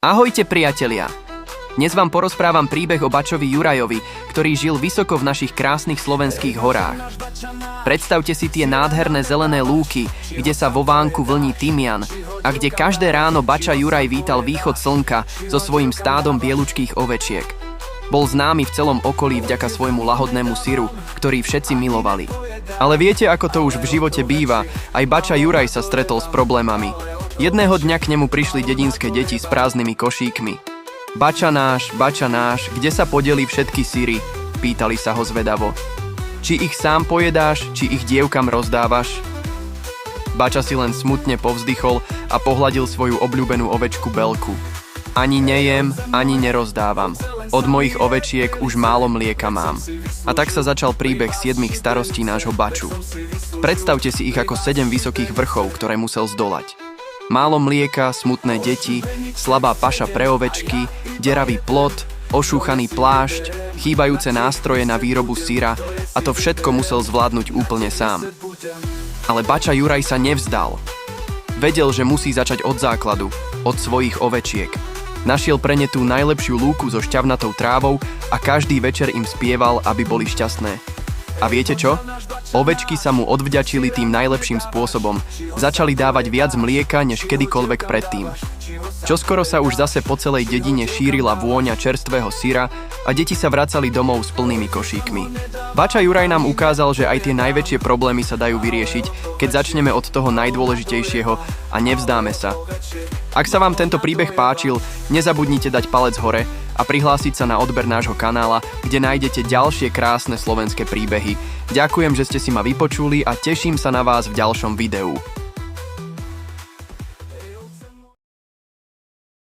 Ahojte priatelia! Dnes vám porozprávam príbeh o bačovi Jurajovi, ktorý žil vysoko v našich krásnych slovenských horách. Predstavte si tie nádherné zelené lúky, kde sa vo vánku vlní tymian a kde každé ráno bača Juraj vítal východ slnka so svojím stádom bielučkých ovečiek. Bol známy v celom okolí vďaka svojmu lahodnému syru, ktorý všetci milovali. Ale viete, ako to už v živote býva, aj bača Juraj sa stretol s problémami. Jedného dňa k nemu prišli dedinské deti s prázdnymi košíkmi. Bača náš, kde sa podeli všetky syry? Pýtali sa ho zvedavo. Či ich sám pojedáš, či ich dievkam rozdávaš? Bača si len smutne povzdychol a pohľadil svoju obľúbenú ovečku Belku. Ani nejem, ani nerozdávam. Od mojich ovečiek už málo mlieka mám. A tak sa začal príbeh 7 starostí nášho baču. Predstavte si ich ako 7 vysokých vrchov, ktoré musel zdolať. Málo mlieka, smutné deti, slabá paša pre ovečky, deravý plot, ošúchaný plášť, chýbajúce nástroje na výrobu syra a to všetko musel zvládnuť úplne sám. Ale bača Juraj sa nevzdal. Vedel, že musí začať od základu, od svojich ovečiek. Našiel pre ne tú najlepšiu lúku so šťavnatou trávou a každý večer im spieval, aby boli šťastné. A viete čo? Ovečky sa mu odvďačili tým najlepším spôsobom. Začali dávať viac mlieka, než kedykoľvek predtým. Čoskoro sa už zase po celej dedine šírila vôňa čerstvého syra a deti sa vracali domov s plnými košíkmi. Bača Juraj nám ukázal, že aj tie najväčšie problémy sa dajú vyriešiť, keď začneme od toho najdôležitejšieho a nevzdáme sa. Ak sa vám tento príbeh páčil, nezabudnite dať palec hore a prihlásiť sa na odber nášho kanála, kde nájdete ďalšie krásne slovenské príbehy. Ďakujem, že ste si ma vypočuli a teším sa na vás v ďalšom videu.